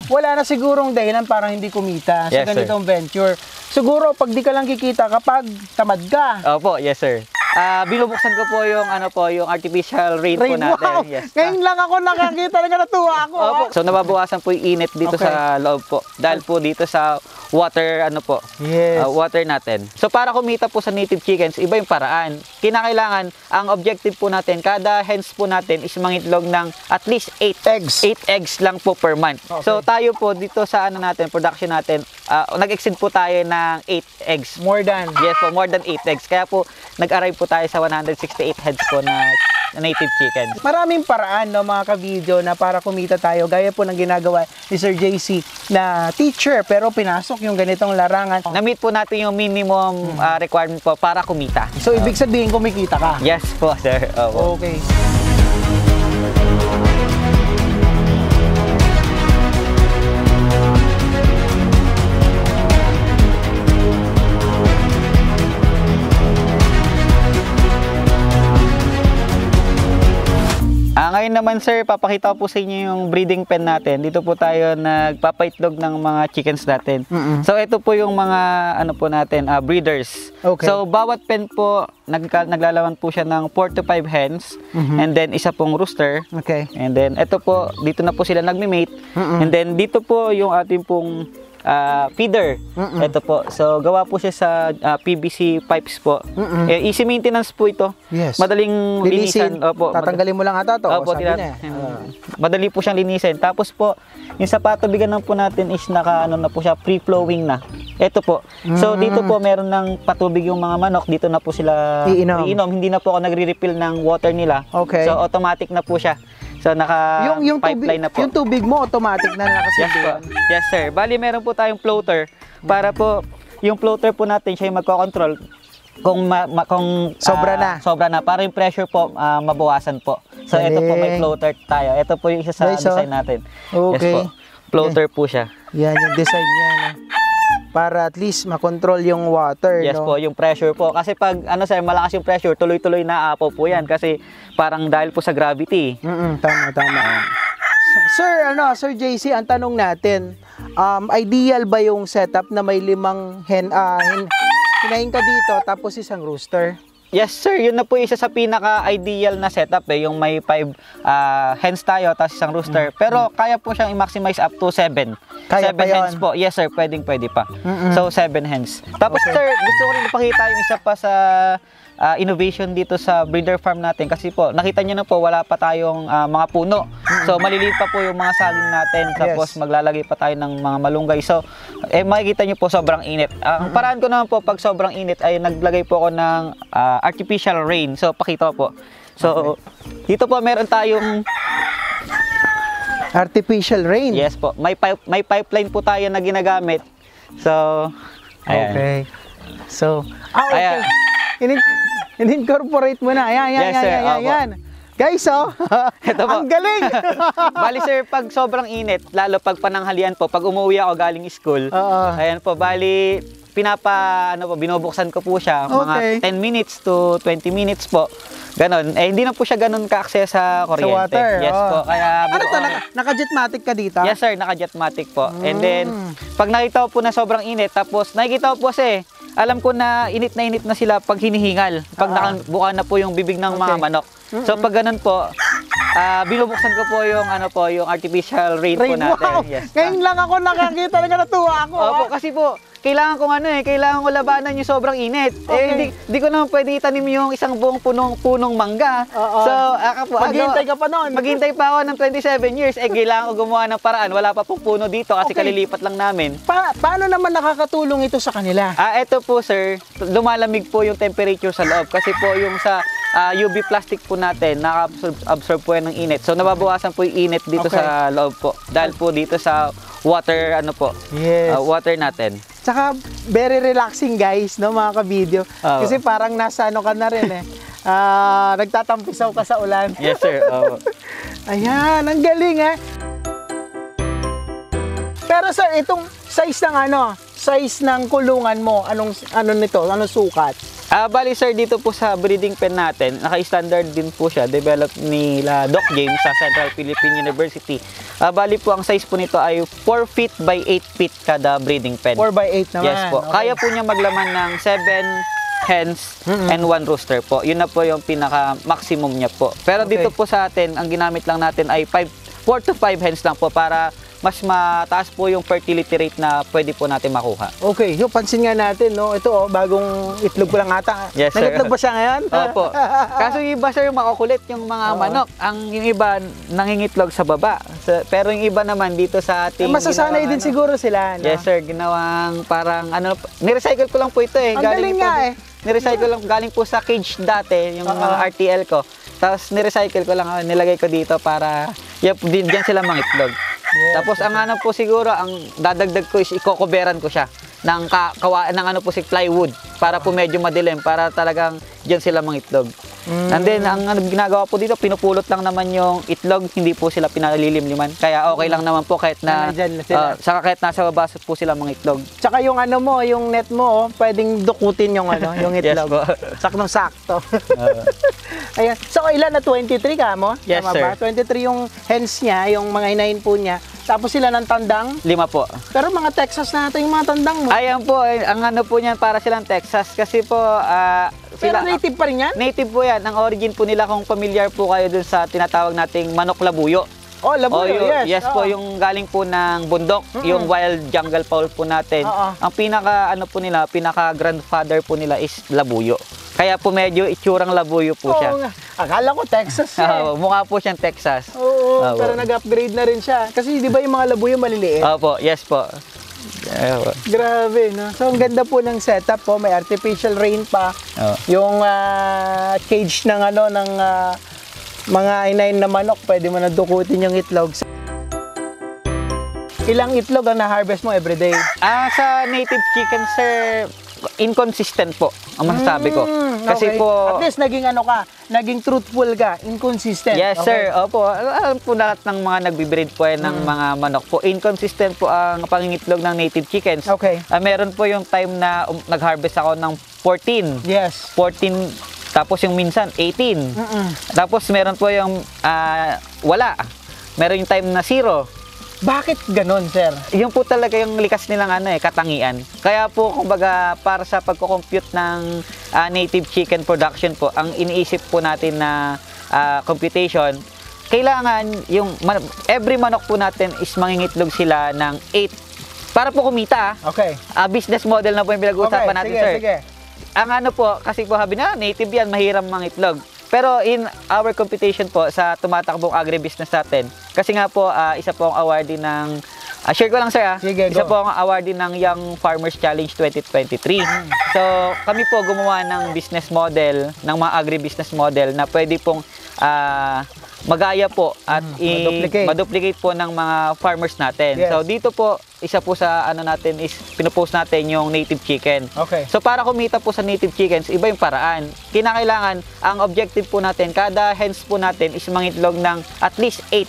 wala na sigurong dahilan parang hindi kumita sa Yes, ganitong venture. Siguro pag di ka lang kikita kapag tamad ka. Opo, yes sir. Binubuksan ko po yung yung artificial rain po natin. Wow! Yes. Ngayon lang ako nakakita, talaga natuwa ako. Opo. So nababawasan po yung init dito sa loob po. Dahil po dito sa water Yes. water natin. So para kumita po sa native chickens, iba yung paraan. Kinakailangan, ang objective po natin, kada hens po natin is mangitlog ng at least 8 Eggs. 8 eggs lang po per month. Okay. So tayo po dito sa production natin, nag-exceed po tayo ng 8 eggs. More than. Yes po, more than 8 eggs. Kaya po nag-arrive po tayo sa 168 heads po na native chickens. Maraming paraan, no, mga ka-video, na para kumita tayo. Gaya po ng ginagawa ni Sir JC na teacher, pero pinasok yung ganitong larangan. Na-meet po natin yung minimum requirement po para kumita. So, ibig sabihin, kumikita ka? Yes po, sir. Opo. Okay. Ngayon naman sir, papakita ko po sa inyo yung breeding pen natin. Dito po tayo nagpapaitlog ng mga chickens natin. So ito po yung mga po natin, breeders. Okay. So bawat pen po, naglalaman po siya ng 4 to 5 hens. And then isa pong rooster. Okay. And then ito po, dito na po sila nagme-mate. And then dito po yung ating pong feeder. Ito po. So gawa po siya sa PVC pipes po. Easy maintenance po ito. Yes. Madaling linisan. Opo. Tatanggalin mo lang ata to. Opo, sabi niya. Madali po siyang linisin. Tapos po, yung sa patubigan po natin is na po siya, free-flowing na. Ito po. So dito po meron ng patubig yung mga manok. Dito na po sila iinom. Hindi na po ako nagre-refill ng water nila. Okay. So automatic na po siya. So yung pipeline na po. Yung tubig mo automatic na Yes po. Yes sir. Bali meron po tayong floater para po yung floater po natin siya yung magko-control kung sobra na para yung pressure po mabawasan po. So ito po may floater tayo. Ito po yung isa sa design natin. Okay. Yes po. Floater po siya. Yan yung design niya, no? Para at least makontrol yung water. Yes no? po, yung pressure po. Kasi pag sir, malakas yung pressure, tuloy-tuloy na aapaw po yan kasi parang dahil po sa gravity. Tama. Sir JC, ang tanong natin, ideal ba yung setup na may 5 hinahin ka dito tapos isang rooster? Yes sir, yun na po isa sa pinaka-ideal na setup yung may 5 hens tayo tapos isang rooster. Pero kaya po siyang i-maximize up to 7. Kaya 7 hens po. Yes sir, pwede pa. So 7 hens. Tapos sir, gusto ko rin ipakita yung isa pa sa innovation dito sa breeder farm natin kasi po nakita niyo na po wala pa tayong mga puno. So maliliit pa po yung mga saging natin tapos maglalagay pa tayo ng mga malunggay. So makikita niyo po sobrang init. Ang paraan ko naman po pag sobrang init ay naglagay po ako ng artificial rain. So pakita ko po. So dito po meron tayong artificial rain. Yes po. May pipeline po tayo na ginagamit. So ayan. Okay. So okay. In-incorporate mo na. Ayan. Guys, ito po. Ang galing! Bali sir, pag sobrang init, lalo pag pananghalian po, pag umuwi ako galing school, ayan po, bali, binubuksan ko po siya, mga 10 minutes to 20 minutes po. Ganon. Hindi na po siya ganon ka-access sa kuryente. Sa water. Yes po. Kaya, naka-jetmatic ka dito? Yes sir, naka-jetmatic po. And then, pag nakita ko po na sobrang init, tapos nakikita ko po alam ko na init na sila pag hinihingal. Pag nakabuka na po yung bibig ng mga manok. So pag ganun po, binubuksan ko po yung artificial rain po natin. Wow! Yes. Ngayon lang ako nakakita, talaga natuwa ako. Opo, kasi po, kailangan kong kailangan ko labanan yung sobrang init. Okay. Hindi ko naman pwede itanim yung isang buong punong mangga. So, maghihintay ka pa noon. Maghihintay pa ako ng 27 years. Kailangan ko gumawa ng paraan. Wala pa pong puno dito kasi kalilipat lang namin. Paano naman nakakatulong ito sa kanila? Ito po sir, lumalamig po yung temperature sa loob kasi po yung sa UV plastic po natin, naka-absorb po yan ng init. So nababawasan po yung init dito sa loob po. Dahil po dito sa water, water natin. Tsaka very relaxing guys, no, mga ka-video. Kasi parang nasa ka na rin nagtatampisaw ka sa ulan. Yes sir. Ayan, ang galing Pero sir, itong size ng size ng kulungan mo, anong sukat? Bali sir, dito po sa breeding pen natin, naka-standard din po siya, developed nila Doc James sa Central Philippine University. Bali po, ang size po nito ay 4 feet by 8 feet kada breeding pen. 4 by 8 naman. Yes po. Okay. Kaya po niya maglaman ng 7 hens and 1 rooster po. Yun na po yung pinaka-maximum niya po. Pero Okay. dito po sa atin, ang ginamit lang natin ay 4 to 5 hens lang po para mas mataas po yung fertility rate na pwede po natin makuha. Okay, yung pansin nga natin, no? Ito, bagong itlog ko lang ata. Yes, sir. Nag-itlog ba siya ngayon? Opo. Kaso yung iba sir, makukulit yung mga manok. Yung iba nangingitlog sa baba. Pero yung iba naman dito sa ating Masasanay din siguro sila, no? Yes sir, ginawang parang ni-recycle ko lang po ito eh. Ang galing nga eh. Ni-recycle lang galing po sa cage dati, yung mga RTL ko. Tapos ni-recycle ko lang, nilagay ko dito para diyan sila mangitlog. Yes. Tapos ang ano po siguro, ang dadagdag ko is ikokoberan ko siya ng ng ano po si plywood para po medyo madilim para talagang diyan sila mangitlog. And then ang ginagawa po dito, pinupulot lang naman yung itlog, hindi po sila pinalilimliman. Kaya okay lang naman po kahit na Nandyan na sila. saka kahit nasa baba po sila mangitlog. Tsaka yung ano mo, yung net mo, pwedeng dukutin yung ano, yung Yes itlog. po. Saktong-sakto. Ayan. So, ilan na 23 ka mo? Yes, Tama sir. ba? 23 yung hens niya, yung mga inahin po niya. Tapos sila ng tandang. 5 po. Pero mga Texas na ito yung mga tandang mo. Ayan po, ang ano po niyan para silang Texas kasi po Pero native pa rin yan? native po yan. Ang origin po nila, kung familiar po kayo dun sa tinatawag nating manok labuyo. Oh, labuyo, yes. Yes po, yung galing po ng bundok, yung wild jungle fowl po natin. Oo. Ang pinaka ano po nila, pinaka grandfather po nila is labuyo. Kaya po medyo itsurang labuyo po siya. Oo nga. Akala ko Texas eh. Mukha po siyang Texas. Oo, Oo. pero nag-upgrade na rin siya. Kasi di ba yung mga labuyo maliliit? Opo, yes po. Grabe, no? So, ang ganda po ng setup po. May artificial rain pa. Oo. Yung cage ng ano, ng mga inahin na manok, pwede mo na dukutin yung itlog. Ilang itlog ang na-harvest mo everyday? Sa native chicken, sir, inconsistent po ang masasabi ko. Kasi Okay. po, At least naging ano ka, naging truthful ka, inconsistent. yes Okay. sir, opo. Alam po lahat ng mga nagbe-breed po yan ng mga manok po. Inconsistent po ang pangingitlog ng native chickens. Okay. Meron po yung time na nag-harvest ako ng 14. Yes. 14, tapos yung minsan 18. Tapos meron po yung wala. Meron yung time na 0. Bakit ganon, sir? Yung po talaga yung likas nilang katangian. Kaya po, kumbaga, para sa pagko-compute ng native chicken production po, ang iniisip po natin na computation, kailangan yung every manok po natin is mangingitlog sila ng 8 para po kumita. Okay. Business model na po yung pinag-uusapan natin, sige, sir. sige. Ang ano po, kasi po sabi na native yan, mahirap mangitlog. Pero in our computation po sa tumatakbong agribusiness natin, kasi nga po isa po ang awardee ng share ko lang sir Sige, isa go. po ang awardee ng Young Farmers Challenge 2023. So kami po gumawa ng business model, ng mga agribusiness model na pwede pong magaya po at maduplicate po ng mga farmers natin. Yes. So dito po, isa po sa ano natin is pinupost natin yung native chicken. Okay. So para kumita po sa native chickens, iba yung paraan. Kinakailangan, ang objective po natin, kada hens po natin is mangitlog ng at least 8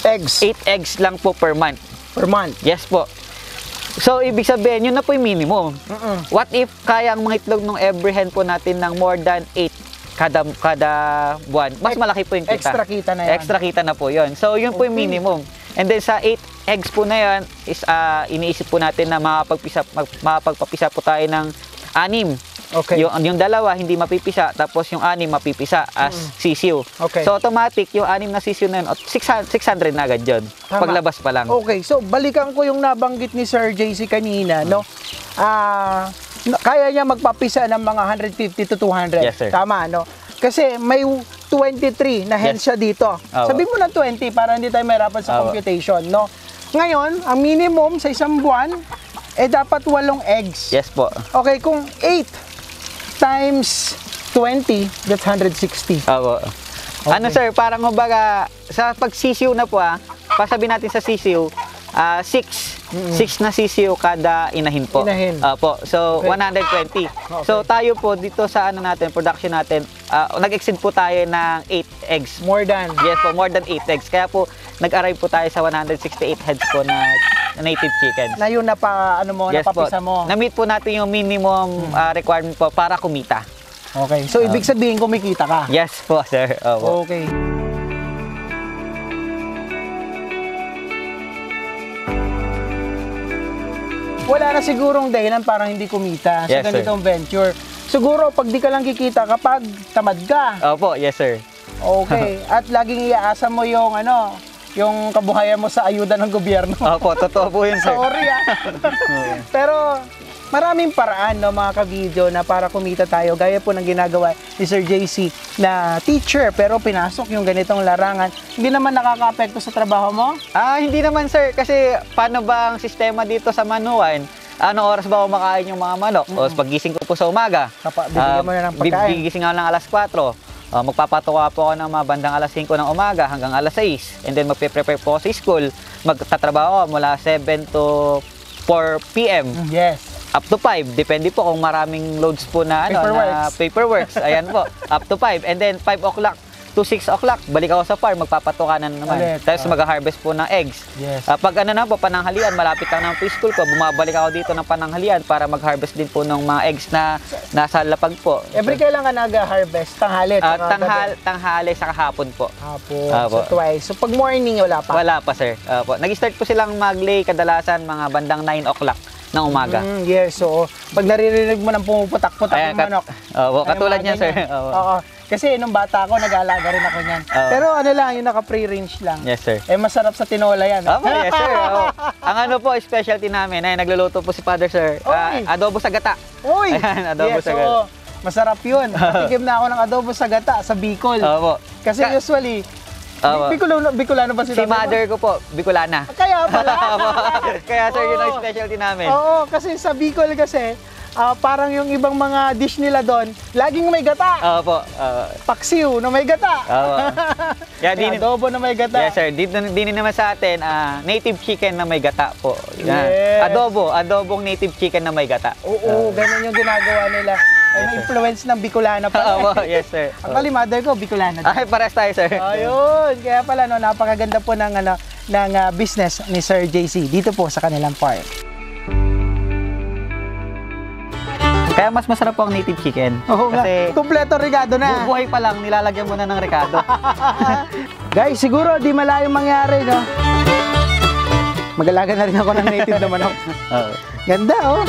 eggs 8 eggs lang po per month. per month. Yes po. So ibig sabihin, yun na po yung minimum. What if kaya ang mangitlog ng every hen po natin ng more than 8 kada buwan? Mas malaki po yung kita. Extra kita na yan. Extra kita na po yun. So yun po yung minimum. And then sa 8 eggs po na yan is iniisip po natin na makapagpapisa po tayo ng 6. Okay. Yung dalawa hindi mapipisa, tapos yung 6 mapipisa as sisiw. Okay. So automatic yung 6 na sisiw na yun, 600 na agad yun. Tama. Paglabas pa lang. Okay, so balikan ko yung nabanggit ni Sir JC kanina, no? Kaya niya magpapisa ng mga 150 to 200. Yes, sir. Tama, no? Kasi may 23 na hens Yes. siya dito. Sabi mo na 20 para hindi tayo mahirapan sa computation, no? Ngayon, ang minimum sa isang buwan, dapat 8 eggs. Yes po. Okay, kung 8 times 20, that's 160. Opo. Ano sir, parang kumbaga sa pagsisiw na po pasabi natin sa sisiw, 6 na sisiw kada inahin po. Inahin. Opo. So, Okay. 120. So, tayo po dito sa ano natin, production natin, nag-exceed po tayo ng 8 eggs. More than. Yes po, more than 8 eggs. Kaya po, nag-arrive po tayo sa 168 heads po na native chickens. Na yun napapisa mo. Na-meet po natin yung minimum requirement po para kumita. Okay. So, ibig sabihin kumikita ka? Yes po, sir. Opo. Okay. Wala na sigurong dahilan parang hindi kumita sa Yes, ganitong venture. Siguro, pag di ka lang kikita kapag tamad ka. Opo, yes, sir. Okay. At laging iaasa mo yung yung kabuhayan mo sa ayuda ng gobyerno. Opo, totoo po yun, sir. Sorry Pero maraming paraan mga ka-video na para kumita tayo. Gaya po ng ginagawa ni Sir JC na teacher pero pinasok yung ganitong larangan. Hindi naman nakaka-apekto sa trabaho mo? Hindi naman, sir. Kasi paano ba ang sistema dito sa Manuan? Anong oras ba kumakain yung mga manok? O pagising ko po sa umaga. Bibigyan mo na ng pagkain. Bigising ako ng alas 4. Magpapatuwa po ako ng mga bandang alas 5 ng umaga hanggang alas 6. And then magpe-prepare po ako sa school. Magtatrabaho ako mula 7 to 4 p.m. Yes. Up to 5. Depende po kung maraming loads po na paperworks. Ayan po. Up to 5. And then 5 o'clock to 6 o'clock, balik ako sa farm, magpapatukanan naman. Ulit. Tapos mag-harvest po ng eggs. Yes. Pag pananghalian, malapit lang ng preschool ko, bumabalik ako dito ng pananghalian para mag-harvest din po ng mga eggs na nasa lapag po. Every kailan ka nag-harvest? Tanghali? Tanghali sa kahapon po. Hapon. So twice. So pag morning, wala pa? Wala pa, sir. Nag-start po silang mag-lay kadalasan mga bandang 9 o'clock ng umaga. Yes. So pag naririnig mo ng pumuputak-putak ng manok. Katulad niyan, sir. Oo. Kasi nung bata ako, nag-aalaga rin ako niyan. Pero yung naka-pre-range lang. Yes, sir. Masarap sa tinola yan. Yes, sir. Ang specialty namin, ay nagluluto po si Father, sir. Adobo sa gata. Uy! Ayan, adobo sa gata. Masarap yun. Tikim na ako ng adobo sa gata sa Bicol. Opo. Kasi usually, Bicolano ba si mother ko po, Bicolana. Kaya pala. Kaya sir, yun ang specialty namin. Oo, kasi sa Bicol kasi, parang yung ibang mga dish nila doon, laging may gata. Opo. Paksiw na may gata. Adobo na may gata. Yes, sir. Din naman sa atin, native chicken na may gata po. Yes. Adobong native chicken na may gata. Oo, ganun yung ginagawa nila. May influence ng Bicolana pa. Yes, sir. Actually, mother ko, Bicolana din. Ay, pares tayo, sir. Ayun. Kaya pala, napakaganda po ng business ni Sir JC dito po sa kanilang farm. Kaya mas masarap po ang native chicken. Oo nga. Kompleto regado na. Buhay pa lang, nilalagyan mo na ng rekado. Guys, siguro di malayong mangyari, no? Mag-alaga na rin ako ng native na manok. Ganda, oh.